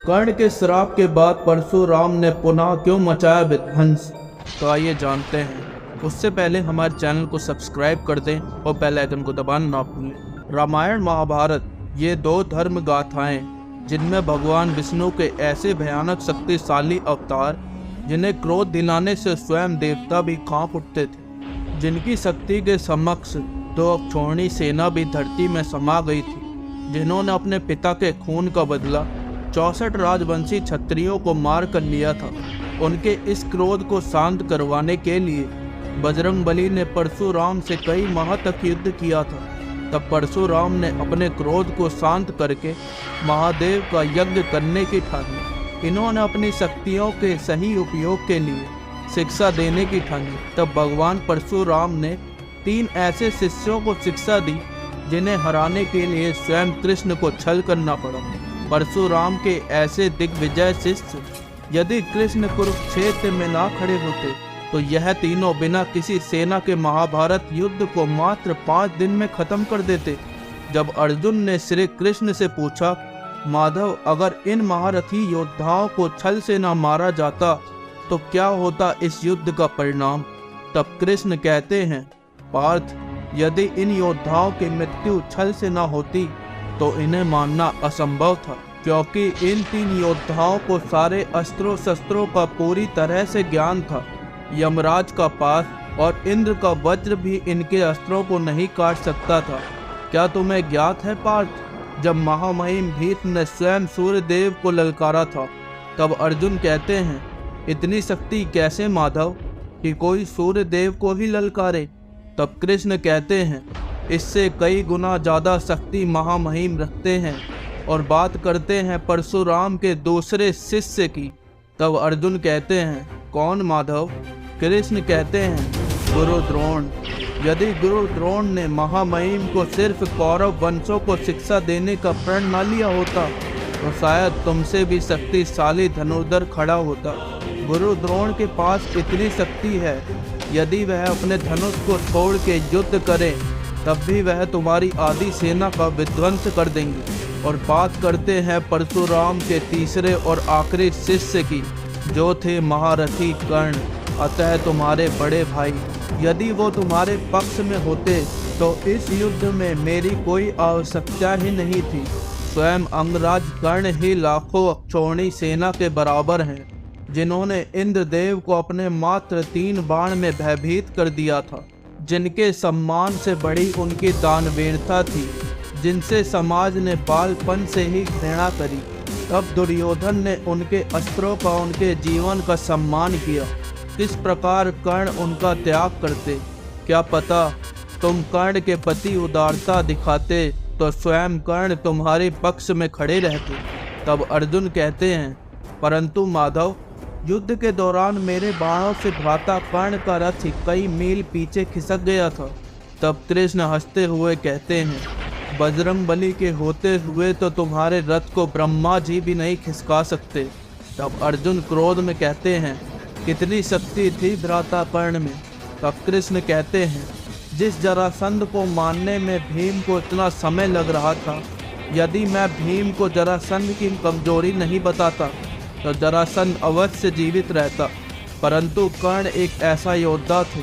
कर्ण के श्राप के बाद परशुराम ने पुनः क्यों मचाया विध्वंस, तो आइए जानते हैं। उससे पहले हमारे चैनल को सब्सक्राइब कर दें और बेल आइकन को दबाना ना भूलें। रामायण महाभारत ये दो धर्म गाथाएं जिनमें भगवान विष्णु के ऐसे भयानक शक्तिशाली अवतार जिन्हें क्रोध दिलाने से स्वयं देवता भी कांप उठते थे, जिनकी शक्ति के समक्ष दो अक्षौहिणी सेना भी धरती में समा गई थी, जिन्होंने अपने पिता के खून का बदला 64 राजवंशी क्षत्रियों को मार कर लिया था। उनके इस क्रोध को शांत करवाने के लिए बजरंगबली ने परशुराम से कई माह तक युद्ध किया था। तब परशुराम ने अपने क्रोध को शांत करके महादेव का यज्ञ करने की ठानी। इन्होंने अपनी शक्तियों के सही उपयोग के लिए शिक्षा देने की ठानी। तब भगवान परशुराम ने 3 ऐसे शिष्यों को शिक्षा दी जिन्हें हराने के लिए स्वयं कृष्ण को छल करना पड़ा। परशुराम के ऐसे दिग्विजय शिष्य यदि कृष्ण कुरुक्षेत्र में ना खड़े होते तो यह तीनों बिना किसी सेना के महाभारत युद्ध को मात्र 5 दिन में खत्म कर देते। जब अर्जुन ने श्री कृष्ण से पूछा, माधव अगर इन महारथी योद्धाओं को छल से ना मारा जाता तो क्या होता इस युद्ध का परिणाम, तब कृष्ण कहते हैं, पार्थ यदि इन योद्धाओं की मृत्यु छल से ना होती तो इन्हें मानना असंभव था, क्योंकि इन 3 योद्धाओं को सारे अस्त्रों शस्त्रों का पूरी तरह से ज्ञान था। यमराज का पास और इंद्र का वज्र भी इनके अस्त्रों को नहीं काट सकता था। क्या तुम्हें ज्ञात है पार्थ, जब महामहिम भीष्म ने स्वयं सूर्य देव को ललकारा था तब अर्जुन कहते हैं, इतनी शक्ति कैसे माधव कि कोई सूर्य देव को ही ललकारे। तब कृष्ण कहते हैं, इससे कई गुना ज़्यादा शक्ति महामहिम रखते हैं। और बात करते हैं परशुराम के दूसरे शिष्य की। तब अर्जुन कहते हैं, कौन माधव। कृष्ण कहते हैं, गुरु द्रोण। यदि गुरु द्रोण ने महामहिम को सिर्फ कौरव वंशों को शिक्षा देने का प्रण न लिया होता तो शायद तुमसे भी शक्तिशाली धनुर्धर खड़ा होता। गुरु द्रोण के पास इतनी शक्ति है, यदि वह अपने धनुष को छोड़ के युद्ध करे तब भी वह तुम्हारी आधी सेना का विध्वंस कर देंगे। और बात करते हैं परशुराम के तीसरे और आखिरी शिष्य की, जो थे महारथी कर्ण। अतः तुम्हारे बड़े भाई यदि वो तुम्हारे पक्ष में होते तो इस युद्ध में मेरी कोई आवश्यकता ही नहीं थी। स्वयं अंगराज कर्ण ही लाखों अक्षौहिणी सेना के बराबर हैं, जिन्होंने इंद्रदेव को अपने मात्र 3 बाण में भयभीत कर दिया था, जिनके सम्मान से बड़ी उनकी दानवीरता थी, जिनसे समाज ने बालपन से ही घृणा करी। तब दुर्योधन ने उनके अस्त्रों का उनके जीवन का सम्मान किया। किस प्रकार कर्ण उनका त्याग करते, क्या पता तुम कर्ण के प्रति उदारता दिखाते तो स्वयं कर्ण तुम्हारे पक्ष में खड़े रहते। तब अर्जुन कहते हैं, परंतु माधव युद्ध के दौरान मेरे बाणों से भ्राता कर्ण का रथ कई मील पीछे खिसक गया था। तब कृष्ण हंसते हुए कहते हैं, बजरंगबली के होते हुए तो तुम्हारे रथ को ब्रह्मा जी भी नहीं खिसका सकते। तब अर्जुन क्रोध में कहते हैं, कितनी शक्ति थी भ्राता कर्ण में। तब कृष्ण कहते हैं, जिस जरासंध को मारने में भीम को इतना समय लग रहा था, यदि मैं भीम को जरासंध की कमजोरी नहीं बताता तो जरासंध अवश्य जीवित रहता। परंतु कर्ण एक ऐसा योद्धा थे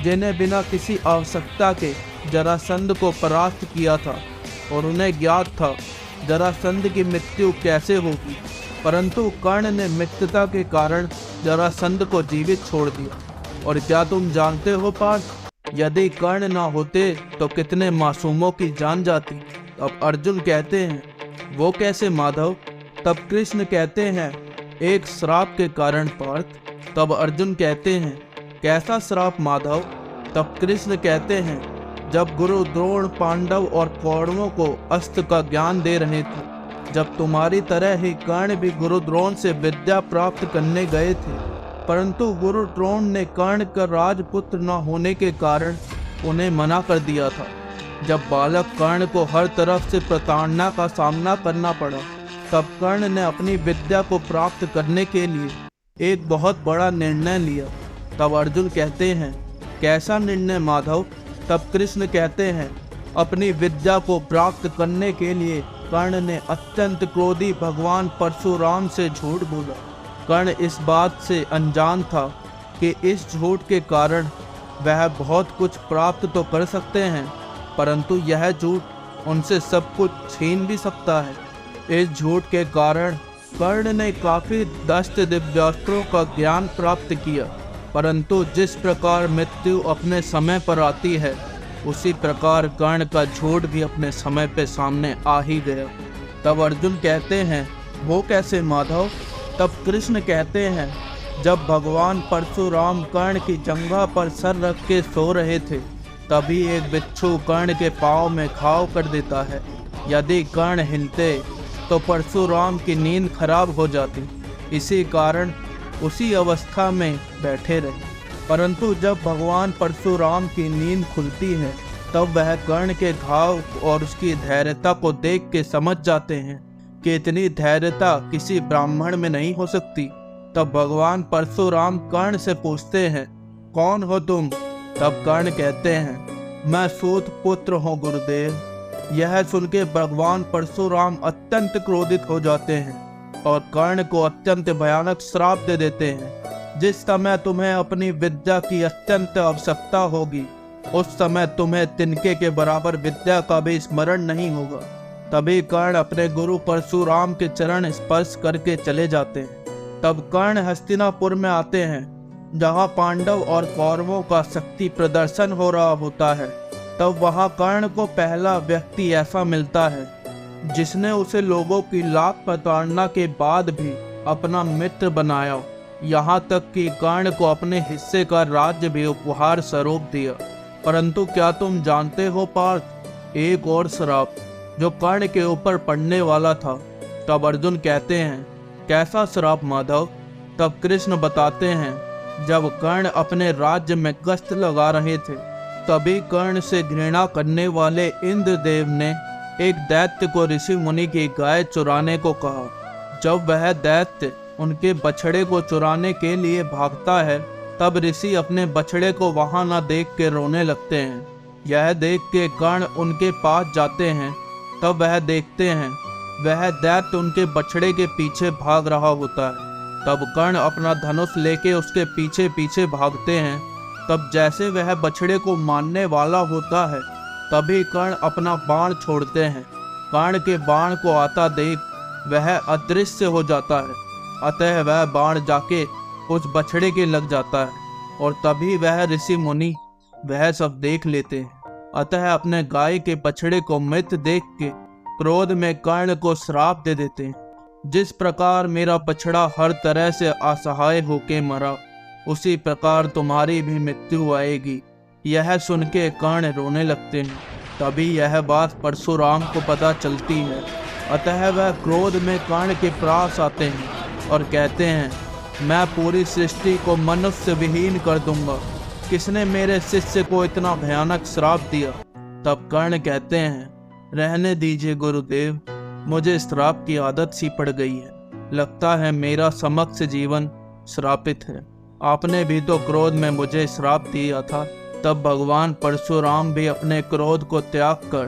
जिन्हें बिना किसी आवश्यकता के जरासंध को परास्त किया था, और उन्हें ज्ञात था जरासंध की मृत्यु कैसे होगी। परंतु कर्ण ने मित्रता के कारण जरासंध को जीवित छोड़ दिया। और क्या तुम जानते हो पार्थ, यदि कर्ण ना होते तो कितने मासूमों की जान जाती। अब अर्जुन कहते हैं, वो कैसे माधव। तब कृष्ण कहते हैं, एक श्राप के कारण पार्थ। तब अर्जुन कहते हैं, कैसा श्राप माधव। तब कृष्ण कहते हैं, जब गुरु द्रोण पांडव और कौरवों को अस्त्र का ज्ञान दे रहे थे, जब तुम्हारी तरह ही कर्ण भी गुरु द्रोण से विद्या प्राप्त करने गए थे, परंतु गुरु द्रोण ने कर्ण का राजपुत्र न होने के कारण उन्हें मना कर दिया था। जब बालक कर्ण को हर तरफ से प्रताड़ना का सामना करना पड़ा, तब कर्ण ने अपनी विद्या को प्राप्त करने के लिए एक बहुत बड़ा निर्णय लिया। तब अर्जुन कहते हैं, कैसा निर्णय माधव। तब कृष्ण कहते हैं, अपनी विद्या को प्राप्त करने के लिए कर्ण ने अत्यंत क्रोधी भगवान परशुराम से झूठ बोला। कर्ण इस बात से अनजान था कि इस झूठ के कारण वह बहुत कुछ प्राप्त तो कर सकते हैं, परंतु यह झूठ उनसे सब कुछ छीन भी सकता है। इस झूठ के कारण कर्ण ने काफी दस्त दिव्यास्त्रों का ज्ञान प्राप्त किया, परंतु जिस प्रकार मृत्यु अपने समय पर आती है, उसी प्रकार कर्ण का झूठ भी अपने समय पे सामने आ ही गया। तब अर्जुन कहते हैं, वो कैसे माधव? तब कृष्ण कहते हैं, जब भगवान परशुराम कर्ण की जंघा पर सर रख के सो रहे थे, तभी एक बिच्छू कर्ण के पाँव में घाव कर देता है। यदि कर्ण हिलते तो परशुराम की नींद खराब हो जाती, इसी कारण उसी अवस्था में बैठे रहे। परंतु जब भगवान परशुराम की नींद खुलती है, तब वह कर्ण के घाव और उसकी धैर्यता को देख के समझ जाते हैं कि इतनी धैर्यता किसी ब्राह्मण में नहीं हो सकती। तब भगवान परशुराम कर्ण से पूछते हैं, कौन हो तुम? तब कर्ण कहते हैं, मैं सूत पुत्र हूँ गुरुदेव। यह सुन के भगवान परशुराम अत्यंत क्रोधित हो जाते हैं और कर्ण को अत्यंत भयानक श्राप दे देते हैं। जिस समय तुम्हें अपनी विद्या की अत्यंत आवश्यकता होगी, उस समय तुम्हें तिनके के बराबर विद्या का भी स्मरण नहीं होगा। तभी कर्ण अपने गुरु परशुराम के चरण स्पर्श करके चले जाते हैं। तब कर्ण हस्तिनापुर में आते हैं, जहाँ पांडव और कौरवों का शक्ति प्रदर्शन हो रहा होता है। तब वहाँ कर्ण को पहला व्यक्ति ऐसा मिलता है जिसने उसे लोगों की लात प्रताड़ना के बाद भी अपना मित्र बनाया, यहाँ तक कि कर्ण को अपने हिस्से का राज्य भी उपहार स्वरूप दिया। परंतु क्या तुम जानते हो पार्थ, एक और श्राप जो कर्ण के ऊपर पड़ने वाला था? तब अर्जुन कहते हैं, कैसा श्राप माधव? तब कृष्ण बताते हैं, जब कर्ण अपने राज्य में गश्त लगा रहे थे, तभी कर्ण से घृणा करने वाले इंद्रदेव ने एक दैत्य को ऋषि मुनि की गाय चुराने को कहा। जब वह दैत्य उनके बछड़े को चुराने के लिए भागता है, तब ऋषि अपने बछड़े को वहां न देख के रोने लगते हैं। यह देख के कर्ण उनके पास जाते हैं। तब वह देखते हैं वह दैत्य उनके बछड़े के पीछे भाग रहा होता है। तब कर्ण अपना धनुष लेके उसके पीछे पीछे भागते हैं। तब जैसे वह बछड़े को मारने वाला होता है, तभी कर्ण अपना बाण छोड़ते हैं। कर्ण के बाण को आता देख वह अदृश्य हो जाता है, अतः वह बाण जाके उस बछड़े के लग जाता है और तभी वह ऋषि मुनि वह सब देख लेते हैं। अतः अपने गाय के बछड़े को मृत देख के क्रोध में कर्ण को श्राप दे देते हैं। जिस प्रकार मेरा बछड़ा हर तरह से असहाय होके मरा, उसी प्रकार तुम्हारी भी मृत्यु आएगी। यह सुन के कर्ण रोने लगते हैं। तभी यह बात परशुराम को पता चलती है, अतः वह क्रोध में कर्ण के पास आते हैं और कहते हैं, मैं पूरी सृष्टि को मनुष्य विहीन कर दूंगा। किसने मेरे शिष्य को इतना भयानक श्राप दिया? तब कर्ण कहते हैं, रहने दीजिए गुरुदेव, मुझे श्राप की आदत सी पड़ गई है। लगता है मेरा समक्ष जीवन श्रापित है। आपने भी तो क्रोध में मुझे श्राप दिया था। तब भगवान परशुराम भी अपने क्रोध को त्याग कर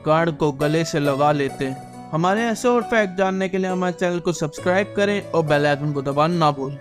कर्ण को गले से लगा लेते हैं। हमारे ऐसे और फैक्ट जानने के लिए हमारे चैनल को सब्सक्राइब करें और बेल आइकन को दबाना ना भूलें।